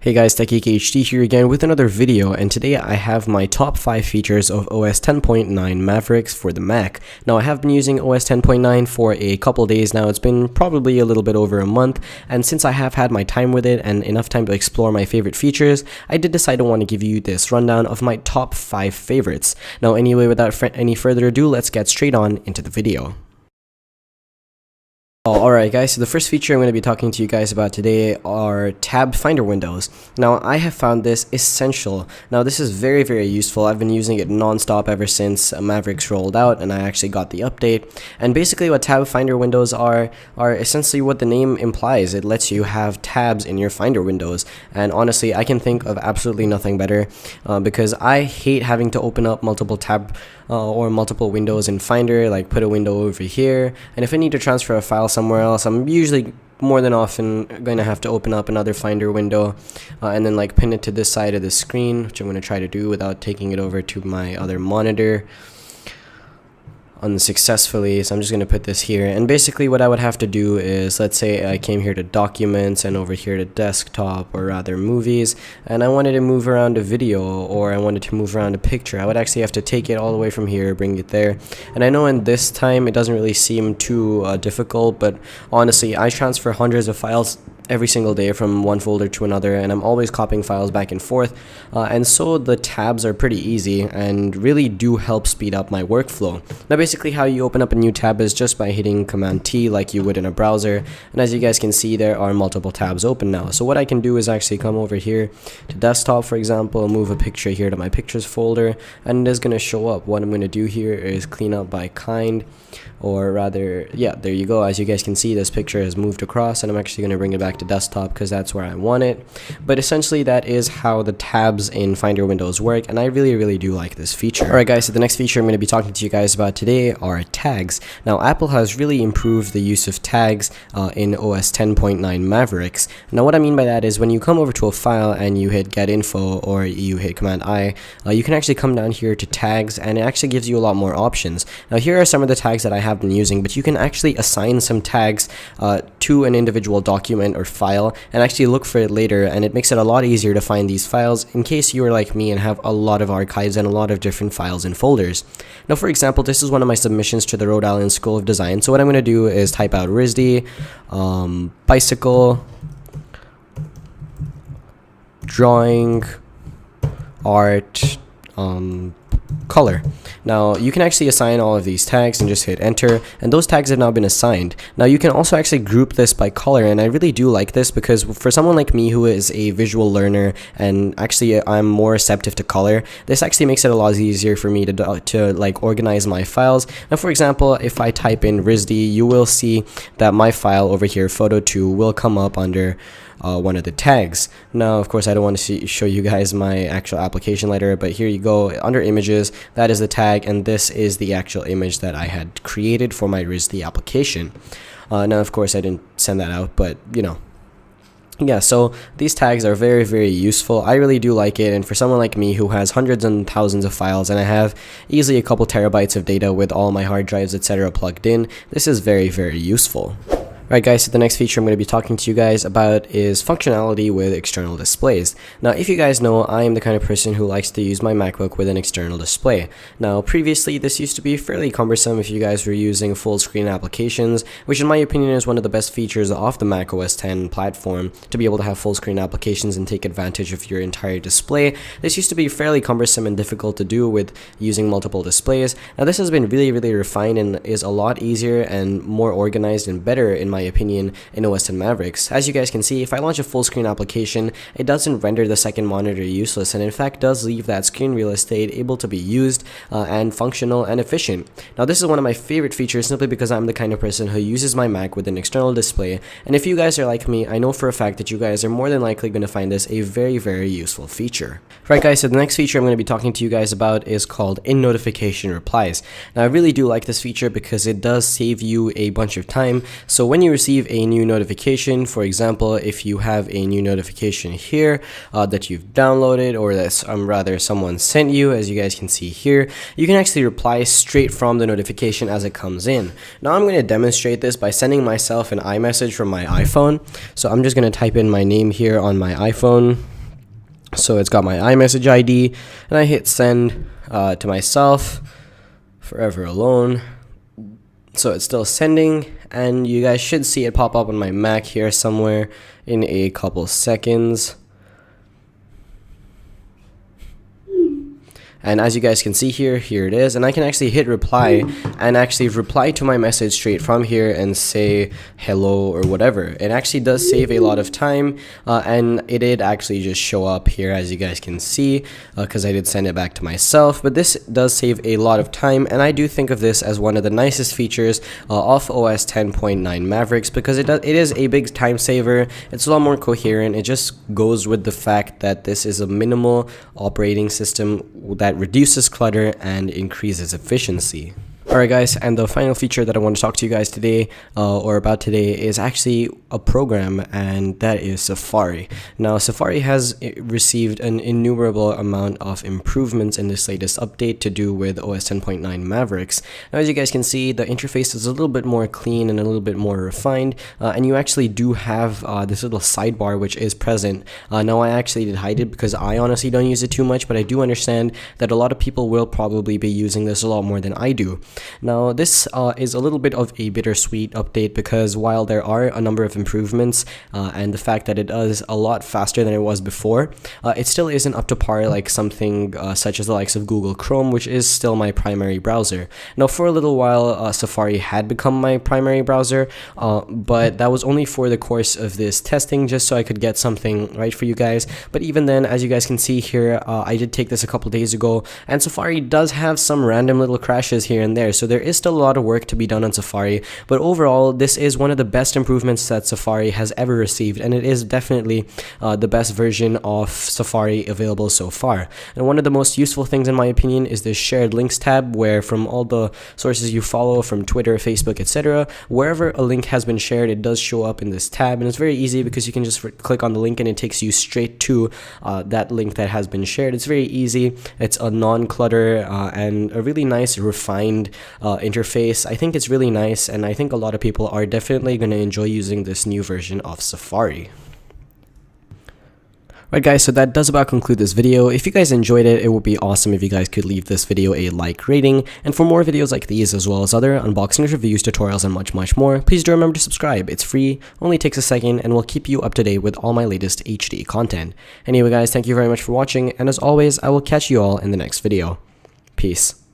Hey guys, TechGeek here again with another video, and today I have my top 5 features of OS 10.9 Mavericks for the Mac. Now I have been using OS 10.9 for a couple days now. It's been probably a little bit over a month, and since I have had my time with it and enough time to explore my favorite features, I did decide to want to give you this rundown of my top 5 favorites. Now anyway, without any further ado, let's get straight on into the video. Alright guys, so the first feature I'm going to be talking to you guys about today are tab finder windows. Now I have found this essential. Now this is very useful. I've been using it non-stop ever since Mavericks rolled out and I actually got the update. And basically what tab finder windows are essentially what the name implies. It lets you have tabs in your finder windows, and honestly I can think of absolutely nothing better because I hate having to open up multiple tab or multiple windows in Finder, like put a window over here, and if I need to transfer a file somewhere else, I'm usually more than often going to have to open up another Finder window and then like pin it to this side of the screen, which I'm going to try to do without taking it over to my other monitor unsuccessfully. So I'm just going to put this here, and basically what I would have to do is, let's say I came here to documents and over here to desktop, or rather movies, and I wanted to move around a video or I wanted to move around a picture. I would actually have to take it all the way from here, bring it there, and I know in this time it doesn't really seem too difficult, but honestly I transfer hundreds of files every single day from one folder to another, and I'm always copying files back and forth, and so the tabs are pretty easy and really do help speed up my workflow. Now basically how you open up a new tab is just by hitting Command T like you would in a browser, and as you guys can see there are multiple tabs open now. So what I can do is actually come over here to desktop, for example, move a picture here to my pictures folder, and it is going to show up. What I'm going to do here is clean up by kind, or rather, yeah, there you go. As you guys can see, this picture has moved across, and I'm actually going to bring it back to desktop because that's where I want it. But essentially that is how the tabs in Finder windows work, and I really do like this feature. Alright guys, so the next feature I'm going to be talking to you guys about today are tags. Now Apple has really improved the use of tags in OS 10.9 Mavericks. Now what I mean by that is when you come over to a file and you hit get info or you hit Command I, you can actually come down here to tags, and it actually gives you a lot more options. Now here are some of the tags that I have been using, but you can actually assign some tags to an individual document or file and actually look for it later, and it makes it a lot easier to find these files in case you are like me and have a lot of archives and a lot of different files and folders. Now for example, this is one of my submissions to the Rhode Island School of Design, so what I'm going to do is type out RISD, bicycle, drawing, art, color. Now you can actually assign all of these tags and just hit enter, and those tags have now been assigned. Now you can also actually group this by color, and I really do like this because for someone like me who is a visual learner and actually I'm more receptive to color, this actually makes it a lot easier for me to like organize my files. And for example, if I type in RISD, you will see that my file over here, photo2, will come up under one of the tags. Now of course I don't want to show you guys my actual application later, but here you go, under images, that is the tag, and this is the actual image that I had created for my RISD application. Now of course I didn't send that out, but you know, yeah, so these tags are very useful. I really do like it, and for someone like me who has hundreds and thousands of files and I have easily a couple terabytes of data with all my hard drives etc plugged in, this is very useful. Alright guys, so the next feature I'm going to be talking to you guys about is functionality with external displays. Now if you guys know, I am the kind of person who likes to use my MacBook with an external display. Now previously this used to be fairly cumbersome if you guys were using full screen applications, which in my opinion is one of the best features of the Mac OS X platform, to be able to have full screen applications and take advantage of your entire display. This used to be fairly cumbersome and difficult to do with using multiple displays. Now this has been really refined and is a lot easier and more organized and better in my opinion in OS X Mavericks. As you guys can see, if I launch a full screen application, it doesn't render the second monitor useless, and in fact does leave that screen real estate able to be used and functional and efficient. Now this is one of my favorite features simply because I'm the kind of person who uses my Mac with an external display, and if you guys are like me, I know for a fact that you guys are more than likely going to find this a very useful feature. Right guys, so the next feature I'm going to be talking to you guys about is called in notification replies. Now I really do like this feature because it does save you a bunch of time. So when you receive a new notification, for example, if you have a new notification here that you've downloaded, or that rather someone sent you, as you guys can see here, you can actually reply straight from the notification as it comes in. Now I'm going to demonstrate this by sending myself an iMessage from my iPhone. So I'm just going to type in my name here on my iPhone. So it's got my iMessage ID, and I hit send to myself, forever alone. So it's still sending, and you guys should see it pop up on my Mac here somewhere in a couple seconds. And as you guys can see here it is, and I can actually hit reply and actually reply to my message straight from here and say hello or whatever. It actually does save a lot of time, and it did actually just show up here, as you guys can see, because I did send it back to myself. But this does save a lot of time, and I do think of this as one of the nicest features of OS 10.9 Mavericks, because it is a big time saver. It's a lot more coherent. It just goes with the fact that this is a minimal operating system that reduces clutter and increases efficiency. Alright guys, and the final feature that I want to talk to you guys today, or about today, is actually a program, and that is Safari. Now, Safari has received an innumerable amount of improvements in this latest update to do with OS 10.9 Mavericks. Now, as you guys can see, the interface is a little bit more clean and a little bit more refined, and you actually do have this little sidebar which is present. Now, I actually did hide it because I honestly don't use it too much, but I do understand that a lot of people will probably be using this a lot more than I do. Now, this is a little bit of a bittersweet update, because while there are a number of improvements and the fact that it is a lot faster than it was before, it still isn't up to par like something such as the likes of Google Chrome, which is still my primary browser. Now, for a little while, Safari had become my primary browser, but that was only for the course of this testing, just so I could get something right for you guys. But even then, as you guys can see here, I did take this a couple days ago, and Safari does have some random little crashes here and there. So there is still a lot of work to be done on Safari, but overall this is one of the best improvements that Safari has ever received, and it is definitely the best version of Safari available so far. And one of the most useful things, in my opinion, is this shared links tab, where from all the sources you follow, from Twitter, Facebook, etc., wherever a link has been shared, it does show up in this tab. And it's very easy because you can just click on the link and it takes you straight to that link that has been shared. It's very easy. It's a non-clutter and a really nice refined interface. I think it's really nice, and I think a lot of people are definitely going to enjoy using this new version of Safari. Right guys, so that does about conclude this video. If you guys enjoyed it, it would be awesome if you guys could leave this video a like rating, and for more videos like these, as well as other unboxing reviews, tutorials, and much more, please do remember to subscribe. It's free, only takes a second, and will keep you up to date with all my latest HD content. Anyway guys, thank you very much for watching, and as always, I will catch you all in the next video. Peace.